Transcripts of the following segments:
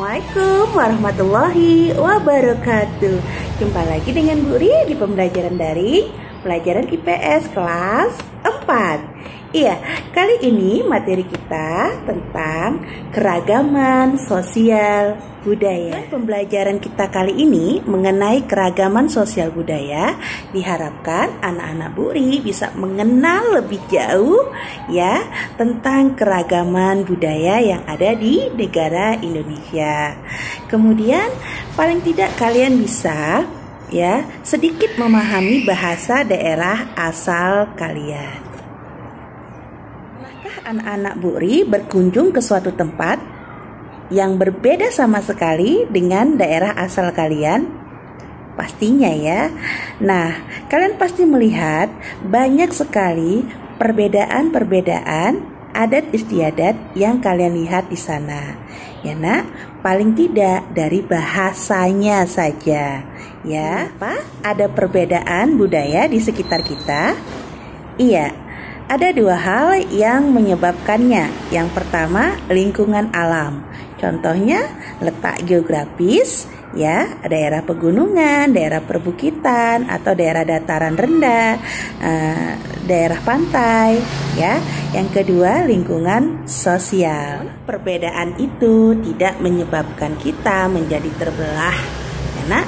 Assalamualaikum warahmatullahi wabarakatuh. Jumpa lagi dengan Bu Ri di pembelajaran daring, pelajaran IPS kelas 4. Iya, kali ini materi kita tentang keragaman sosial budaya. Pembelajaran kita kali ini mengenai keragaman sosial budaya. Diharapkan anak-anak Bu Ri bisa mengenal lebih jauh ya tentang keragaman budaya yang ada di negara Indonesia. Kemudian paling tidak kalian bisa ya sedikit memahami bahasa daerah asal kalian. Anak-anak Bu Ri berkunjung ke suatu tempat yang berbeda sama sekali dengan daerah asal kalian? Pastinya ya. Nah, kalian pasti melihat banyak sekali perbedaan-perbedaan adat istiadat yang kalian lihat di sana. Ya nak, paling tidak dari bahasanya saja. Ya, apa? Ada perbedaan budaya di sekitar kita? Iya. Ada dua hal yang menyebabkannya. Yang pertama, lingkungan alam. Contohnya, letak geografis, ya, daerah pegunungan, daerah perbukitan, atau daerah dataran rendah, daerah pantai, ya. Yang kedua, lingkungan sosial. Perbedaan itu tidak menyebabkan kita menjadi terbelah. Karena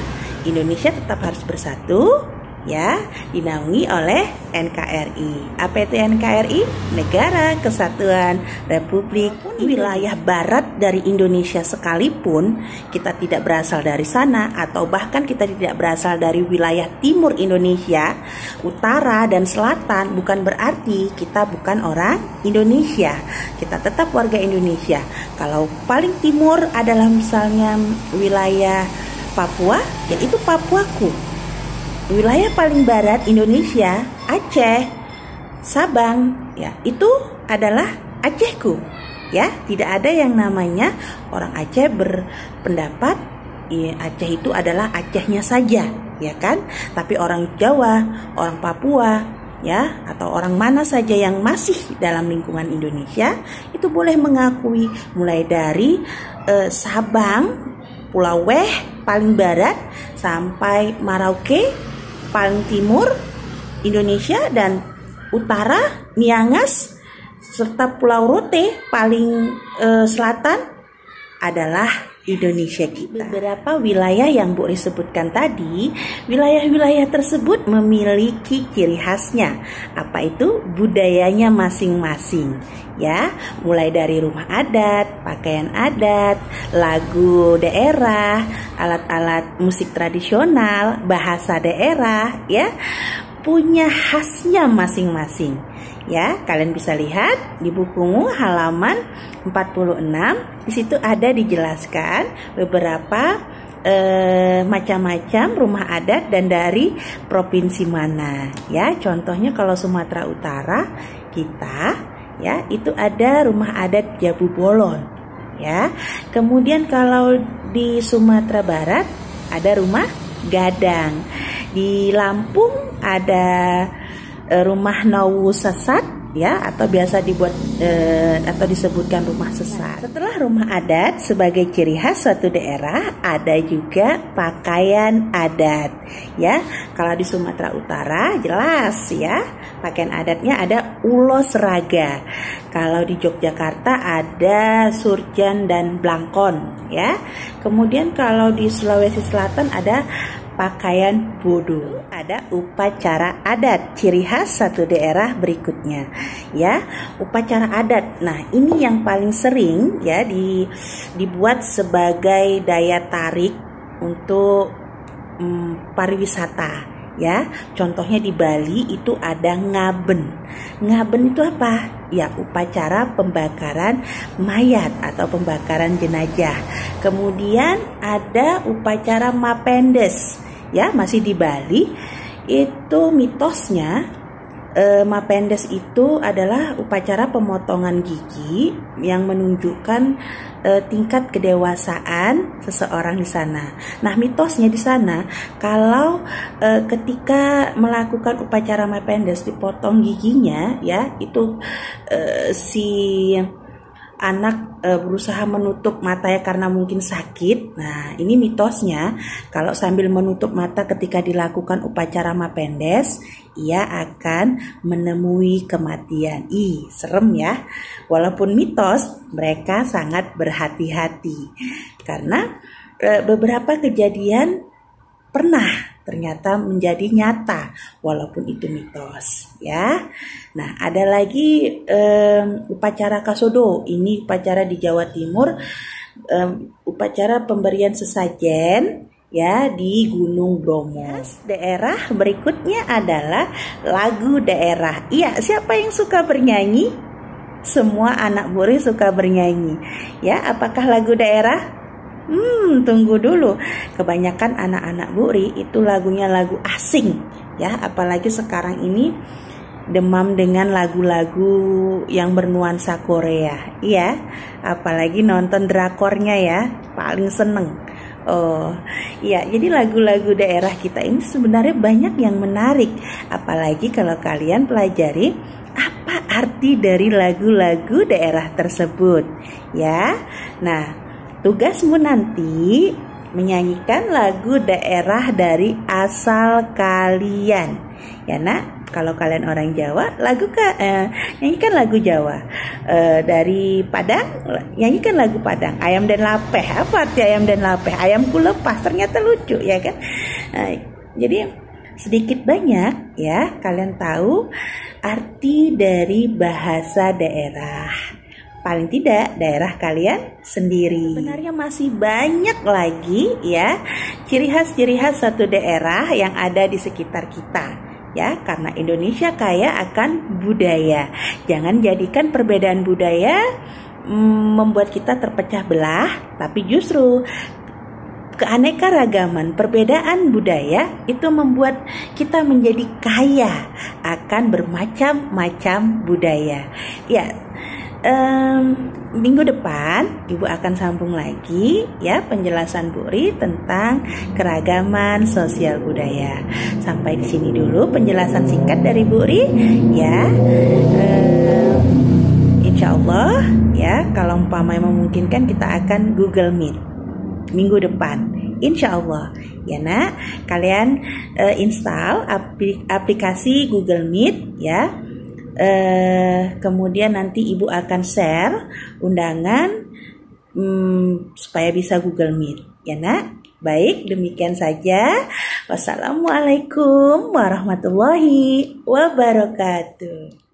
Indonesia tetap harus bersatu, ya, dinaungi oleh NKRI. Apa itu NKRI? Negara Kesatuan Republik Wilayah Barat dari Indonesia sekalipun kita tidak berasal dari sana, atau bahkan kita tidak berasal dari wilayah timur Indonesia, utara dan selatan, bukan berarti kita bukan orang Indonesia. Kita tetap warga Indonesia. Kalau paling timur adalah misalnya wilayah Papua, yaitu Papuaku. Wilayah paling barat Indonesia, Aceh, Sabang, ya, itu adalah Acehku. Ya, tidak ada yang namanya orang Aceh berpendapat Aceh itu adalah Acehnya saja, ya kan? Tapi orang Jawa, orang Papua, ya, atau orang mana saja yang masih dalam lingkungan Indonesia itu boleh mengakui, mulai dari Sabang, Pulau Weh paling barat sampai Merauke paling timur Indonesia, dan utara Miangas serta Pulau Rote paling selatan adalah Indonesia kita. Beberapa wilayah yang Bu Ri sebutkan tadi, wilayah-wilayah tersebut memiliki ciri khasnya. Apa itu? Budayanya masing-masing. Ya, mulai dari rumah adat, pakaian adat, lagu daerah, alat-alat musik tradisional, bahasa daerah, ya, punya khasnya masing-masing. Ya, kalian bisa lihat di bukumu halaman 46. Di situ ada dijelaskan beberapa macam-macam rumah adat dan dari provinsi mana. Ya, contohnya kalau Sumatera Utara kita, ya, itu ada rumah adat Jabu Bolon. Ya, kemudian kalau di Sumatera Barat ada rumah Gadang. Di Lampung ada rumah Nawu Sesat, ya, atau biasa dibuat atau disebutkan rumah sesat. Setelah rumah adat sebagai ciri khas suatu daerah, ada juga pakaian adat. Ya, kalau di Sumatera Utara jelas ya, pakaian adatnya ada ulo seraga. Kalau di Yogyakarta ada surjan dan blangkon, ya. Kemudian kalau di Sulawesi Selatan ada pakaian bodo. Ada upacara adat, ciri khas satu daerah berikutnya. Ya, upacara adat. Nah, ini yang paling sering ya dibuat sebagai daya tarik untuk pariwisata. Ya, contohnya di Bali itu ada ngaben. Ngaben itu apa? Ya, upacara pembakaran mayat atau pembakaran jenazah. Kemudian ada upacara Mapendes. Ya, masih di Bali. Itu mitosnya Mapendes itu adalah upacara pemotongan gigi yang menunjukkan tingkat kedewasaan seseorang di sana. Nah, mitosnya di sana kalau ketika melakukan upacara Mapendes dipotong giginya, ya, itu si anak berusaha menutup matanya karena mungkin sakit. Nah, ini mitosnya, kalau sambil menutup mata ketika dilakukan upacara mapendes, ia akan menemui kematian. Ih, serem ya. Walaupun mitos, mereka sangat berhati-hati karena beberapa kejadian pernah ternyata menjadi nyata walaupun itu mitos ya. Nah, ada lagi upacara kasodo. Ini upacara di Jawa Timur, upacara pemberian sesajen ya di Gunung Bromo. Daerah berikutnya adalah lagu daerah. Iya, siapa yang suka bernyanyi? Semua anak Buri suka bernyanyi. Ya, apakah lagu daerah? Tunggu dulu. Kebanyakan anak-anak Buri itu lagunya lagu asing ya, apalagi sekarang ini demam dengan lagu-lagu yang bernuansa Korea. Iya, apalagi nonton drakornya ya, paling seneng. Oh, iya, jadi lagu-lagu daerah kita ini sebenarnya banyak yang menarik, apalagi kalau kalian pelajari apa arti dari lagu-lagu daerah tersebut ya. Nah, tugasmu nanti menyanyikan lagu daerah dari asal kalian. Ya nak, kalau kalian orang Jawa, nyanyikan lagu Jawa. Dari Padang, nyanyikan lagu Padang. Ayam dan lapeh, apa arti ayam dan lapeh? Ayamku lepas, ternyata lucu ya kan. Jadi sedikit banyak ya kalian tahu arti dari bahasa daerah. Paling tidak daerah kalian sendiri. Sebenarnya masih banyak lagi ya ciri khas satu daerah yang ada di sekitar kita ya, karena Indonesia kaya akan budaya. Jangan jadikan perbedaan budaya membuat kita terpecah belah, tapi justru keanekaragaman perbedaan budaya itu membuat kita menjadi kaya akan bermacam-macam budaya. Ya, minggu depan Ibu akan sambung lagi ya penjelasan Buri tentang keragaman sosial budaya. Sampai di sini dulu penjelasan singkat dari Buri ya. Insya Allah ya, kalau umpamanya memungkinkan kita akan Google Meet minggu depan, insya Allah ya nak. Kalian install aplikasi Google Meet ya. Kemudian nanti Ibu akan share undangan supaya bisa Google Meet ya nak. Baik, demikian saja. Wassalamualaikum warahmatullahi wabarakatuh.